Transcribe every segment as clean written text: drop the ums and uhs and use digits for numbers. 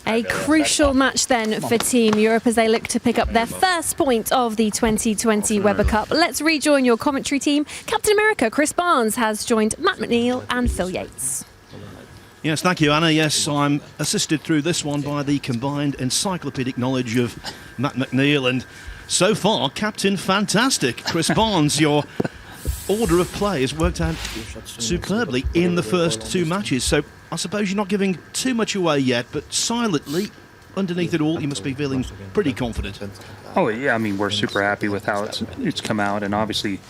A crucial match then for Team Europe as they look to pick up their first point of the 2020 Weber Cup. Let's rejoin your commentary team. Captain America Chris Barnes has joined Matt McNeil and Phil Yates. Yes, thank you, Anna. Yes, I'm assisted through this one by the combined encyclopedic knowledge of Matt McNeil and, so far, Captain Fantastic Chris Barnes. Your order of play has worked out superbly in the first two matches, so I suppose you're not giving too much away yet, but silently, underneath it all, you must be feeling pretty confident. Oh, yeah, I mean, we're super happy with how it's come out, and obviously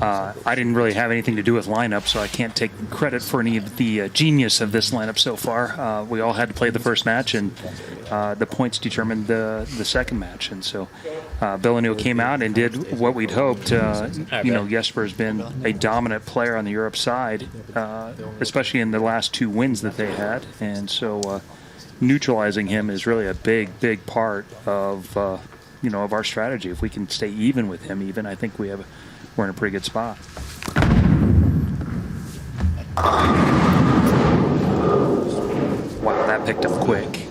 I didn't really have anything to do with lineup, so I can't take credit for any of the genius of this lineup so far. We all had to play the first match, and the points determined the second match, and so Bill and Neil came out and did what we'd hoped. You know, Jesper has been a dominant player on the Europe side, especially in the last two wins that they had, and so neutralizing him is really a big part of you know, of our strategy. If we can stay even with him, I think we're in a pretty good spot. Wow, that picked up quick.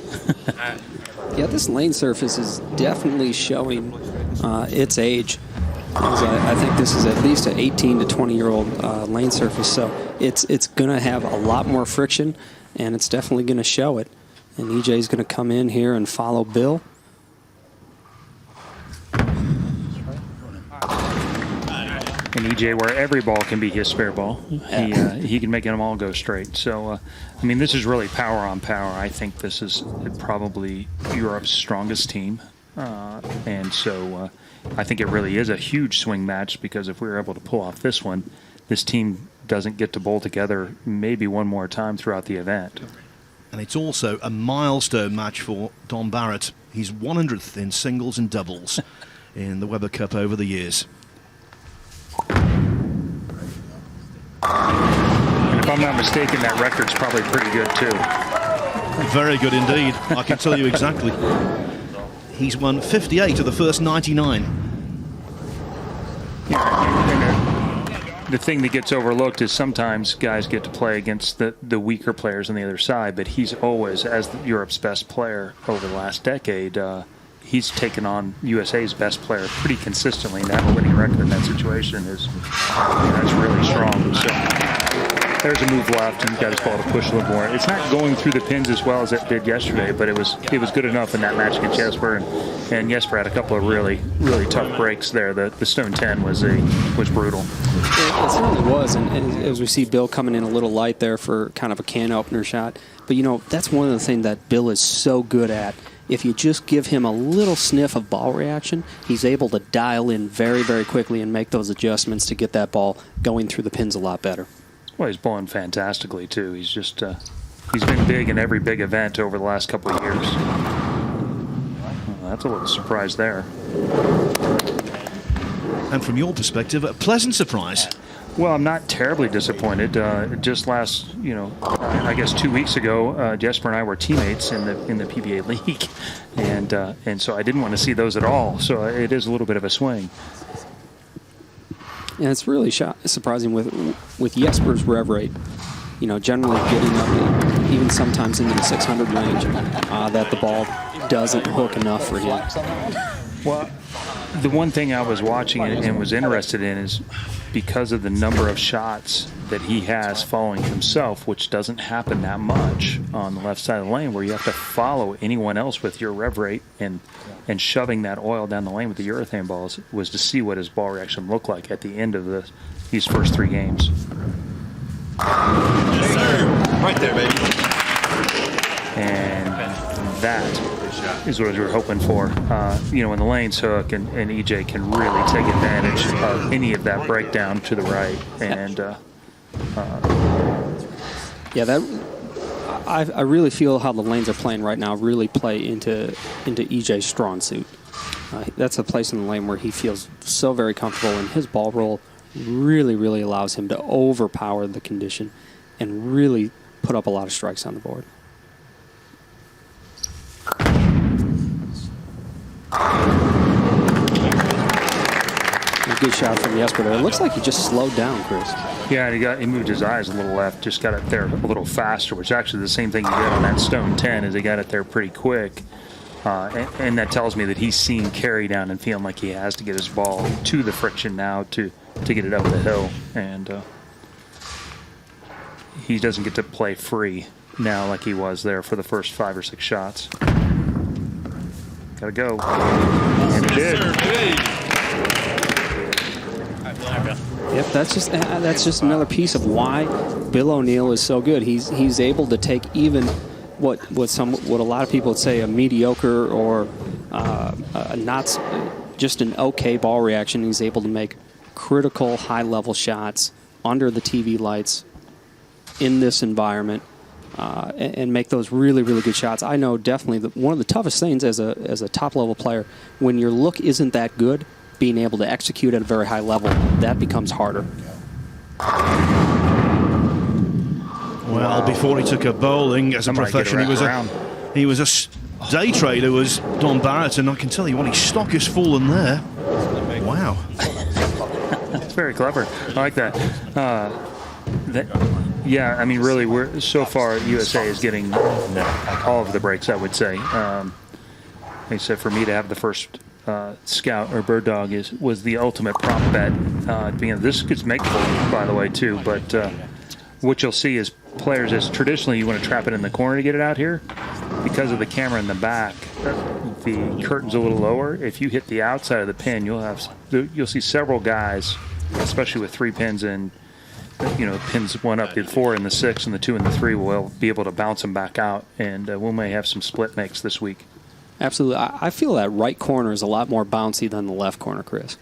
Yeah, this lane surface is definitely showing its age. I think this is at least an 18 to 20-year-old lane surface, so it's going to have a lot more friction, and it's definitely going to show it. And EJ's going to come in here and follow Bill. And EJ, where every ball can be his spare ball, he can make them all go straight. So, I mean, this is really power on power. I think this is probably Europe's strongest team. And so I think it really is a huge swing match, because if we were able to pull off this one, this team doesn't get to bowl together maybe one more time throughout the event. And it's also a milestone match for Don Barrett. He's 100th in singles and doubles in the Weber Cup over the years. And if I'm not mistaken, that record's probably pretty good too. Very good indeed. I can tell you exactly. He's won 58 of the first 99. The thing that gets overlooked is sometimes guys get to play against the weaker players on the other side, but he's always, as Europe's best player over the last decade, he's taken on USA's best player pretty consistently, and to have a winning record in that situation is that's really strong. So there's a move left, and he's got his ball to push a little more. It's not going through the pins as well as it did yesterday, but it was good enough in that match against Jesper, and Jesper had a couple of really tough breaks there. The stone 10 was brutal. It certainly was, and as we see Bill coming in a little light there for kind of a can opener shot, but you know, that's one of the things that Bill is so good at. If you just give him a little sniff of ball reaction, he's able to dial in very, very quickly and make those adjustments to get that ball going through the pins a lot better. Well, he's bowling fantastically, too. He's just he's been big in every big event over the last couple of years. Well, that's a little surprise there. And from your perspective, a pleasant surprise. Well, I'm not terribly disappointed. Just last, I guess 2 weeks ago, Jesper and I were teammates in the PBA league, and so I didn't want to see those at all. So it is a little bit of a swing. Yeah, it's really surprising with Jesper's rev rate. You know, generally getting up, even sometimes into the 600 range, that the ball doesn't hook enough for him. Well, the one thing I was watching and was interested in is because of the number of shots that he has following himself, which doesn't happen that much on the left side of the lane, where you have to follow anyone else with your rev rate, and shoving that oil down the lane with the urethane balls was to see what his ball reaction looked like at the end of these first three games. Yes, sir. Right there, baby. And that is what we were hoping for. When the lane's hook and EJ can really take advantage of any of that breakdown to the right. And I really feel how the lanes are playing right now really play into EJ's strong suit. That's a place in the lane where he feels so very comfortable, and his ball roll really allows him to overpower the condition and really put up a lot of strikes on the board. good shot from Jesper there. It looks like he just slowed down, Chris. Yeah, he moved his eyes a little left, just got it there a little faster, which is actually the same thing he did on that stone 10, is he got it there pretty quick. And that tells me that he's seeing carry down and feeling like he has to get his ball to the friction now to get it up the hill. And he doesn't get to play free now like he was there for the first 5 or 6 shots. Gotta go. And he did. Yep, that's just another piece of why Bill O'Neill is so good. He's able to take even what a lot of people would say a mediocre or not just an okay ball reaction. He's able to make critical high level shots under the TV lights in this environment and make those really, really good shots. I know definitely that one of the toughest things as a top level player, when your look isn't that good, being able to execute at a very high level, that becomes harder. Well, before he took up bowling as a profession, he was a day trader, was Don Barrett, and I can tell you what, his stock has fallen there. Wow. That's very clever. I like that. Yeah, I mean, really, we're so far USA is getting all of the breaks, I would say. Like I said, for me to have the first scout or bird dog was the ultimate prop bet. This gets makeable, by the way, too. But what you'll see is players, as traditionally you want to trap it in the corner to get it out here, because of the camera in the back, the curtain's a little lower. If you hit the outside of the pin, you'll see several guys, especially with 3 pins in. Pins 1 up, the 4 and the 6 and the 2 and the 3 will be able to bounce them back out, and we may have some split makes this week. Absolutely. I feel that right corner is a lot more bouncy than the left corner, Chris.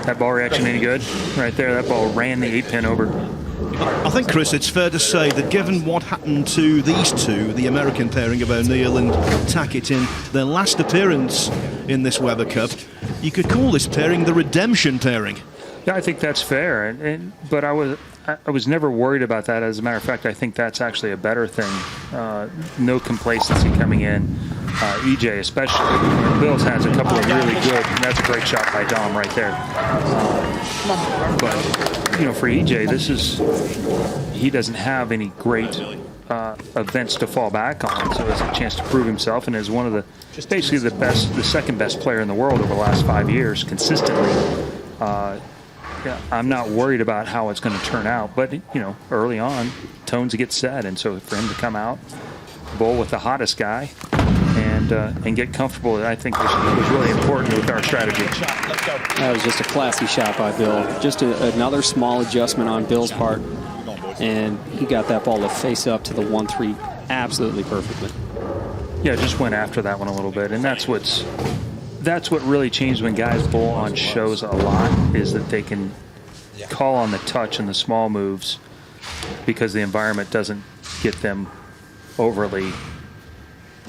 That ball reaction any good? Right there, that ball ran the 8-pin over. I think, Chris, it's fair to say that given what happened to these two, the American pairing of O'Neill and Tackett in their last appearance in this Weber Cup, you could call this pairing the redemption pairing. Yeah, I think that's fair, but I was never worried about that. As a matter of fact, I think that's actually a better thing. No complacency coming in. EJ especially. Bills has a couple of really good, and that's a great shot by Dom right there. But for EJ, he doesn't have any great events to fall back on, so it's a chance to prove himself, and is one of basically the second best player in the world over the last 5 years consistently. I'm not worried about how it's going to turn out, but early on, tones get set, and so for him to come out, bowl with the hottest guy, and get comfortable, I think was really important with our strategy. That was just a classy shot by Bill. Just another small adjustment on Bill's part, and he got that ball to face up to the 1-3 absolutely perfectly. Yeah, just went after that one a little bit, and that's what really changed when guys bowl on shows a lot, is that they can call on the touch and the small moves because the environment doesn't get them overly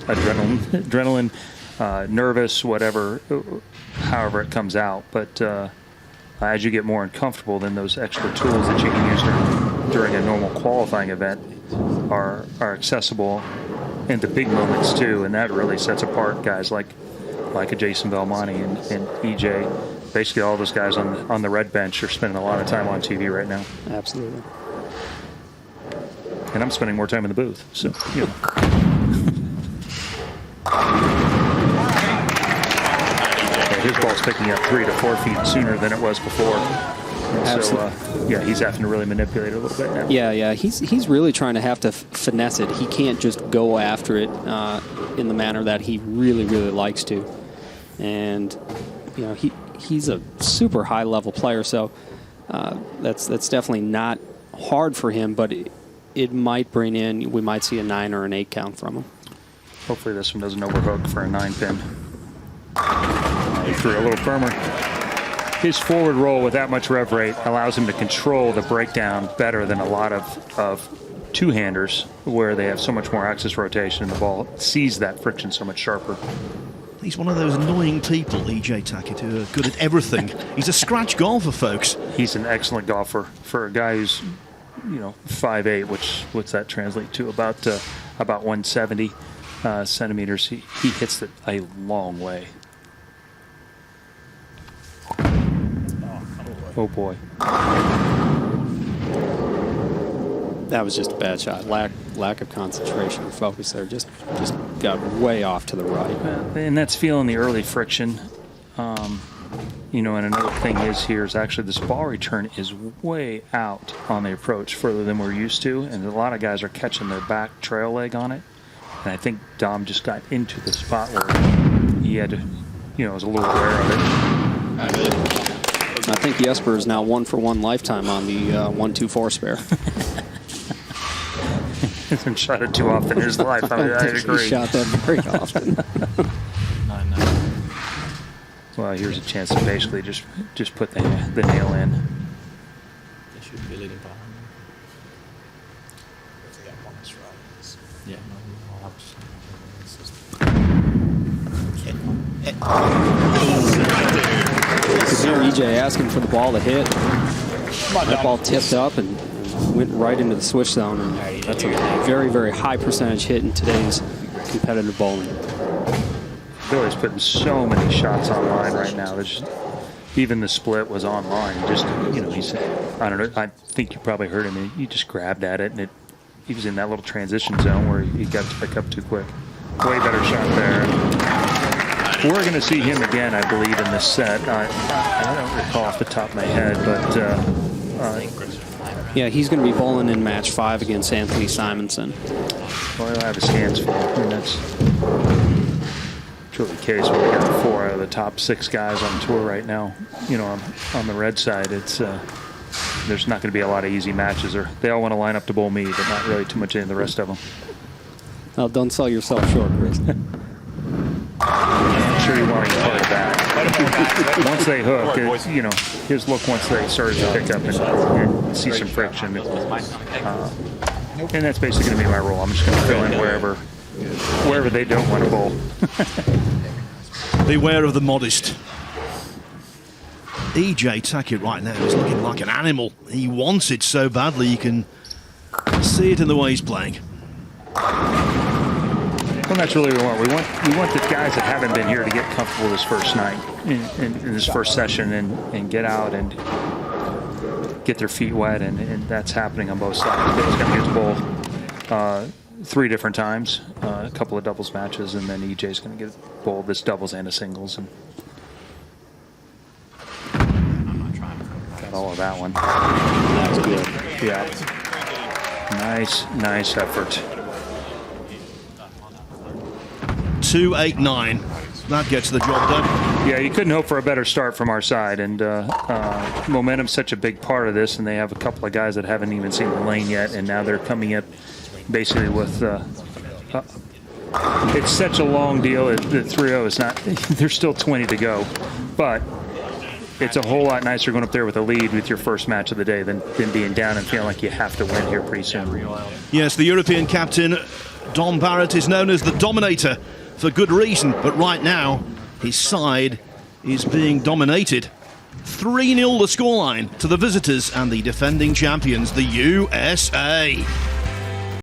adrenaline, nervous, whatever, however it comes out. But as you get more uncomfortable, then those extra tools that you can use during a normal qualifying event are accessible in the big moments too, and that really sets apart guys like a Jason Belmonte and EJ. Basically all those guys on the red bench are spending a lot of time on TV right now. Absolutely. And I'm spending more time in the booth, so his ball's picking up 3 to 4 feet sooner than it was before. So, he's having to really manipulate it a little bit now. Yeah. He's really trying to have to finesse it. He can't just go after it in the manner that he really, really likes to. And, he's a super high-level player, so that's definitely not hard for him, but it might we might see a 9 or an 8 count from him. Hopefully this one doesn't overhook for a 9-pin. He threw a little firmer. His forward roll with that much rev rate allows him to control the breakdown better than a lot of two-handers, where they have so much more axis rotation and the ball sees that friction so much sharper. He's one of those annoying people, EJ Tackett, who are good at everything. He's a scratch golfer, folks. He's an excellent golfer for a guy who's 5'8", what's that translate to? About about 170 centimeters. He hits it a long way. Oh boy. That was just a bad shot. Lack of concentration and focus there. Just got way off to the right. And that's feeling the early friction. You know, and another thing is actually this ball return is way out on the approach, further than we're used to, and a lot of guys are catching their back trail leg on it. And I think Dom just got into the spot where he had to, you know, was a little aware of it. I think Jesper is now 1-for-1 lifetime on the 1-2-4 spare. He hasn't shot it too often in his life. I agree. He shot that very often. Well, here's a chance to basically just put the nail in. They should be leading behind them. If they get one extra, yeah, You could hear EJ asking for the ball to hit. That ball tipped up and went right into the switch zone. And that's a very, very high percentage hit in today's competitive bowling. Billy's putting so many shots online right now. Even the split was online. Just, you know, he's, I don't know, I think you probably heard him. He just grabbed at it, and he was in that little transition zone where he got to pick up too quick. Way better shot there. We're going to see him again, I believe, in this set. I don't recall off the top of my head, but yeah, he's going to be bowling in match 5 against Anthony Simonson. Well, he'll have his hands full. I mean, that's truly the case when we got 4 out of the top 6 guys on tour right now. You know, on the red side, it's there's not going to be a lot of easy matches. They all want to line up to bowl me, but not really too much in the rest of them. Well, don't sell yourself short, Chris. I'm sure you want to get part of that. Once they hook, you know, his look once they started to pick up and see some friction. And that's basically going to be my role. I'm just going to fill in wherever they don't want to bowl. Beware of the modest. EJ Tackett right now is looking like an animal. He wants it so badly, you can see it in the way he's playing. Well, that's really what we want. We want the guys that haven't been here to get comfortable this first night, in this first session, and get out and get their feet wet, and that's happening on both sides. Bill's going to get the bowl 3 different times, a couple of doubles matches, and then EJ's going to get bowled this doubles and a singles. And got all of that one. That was good. Yeah. Nice effort. 2-8-9. That gets the job done. Yeah, you couldn't hope for a better start from our side, and momentum's such a big part of this, and they have a couple of guys that haven't even seen the lane yet, and now they're coming up basically with it's such a long deal. The 3-0 is not, there's still 20 to go, but it's a whole lot nicer going up there with a lead with your first match of the day than being down and feeling like you have to win here pretty soon. Yes, the European captain, Dom Barrett, is known as the Dominator for good reason, but right now his side is being dominated. 3-0 the scoreline to the visitors and the defending champions, the USA.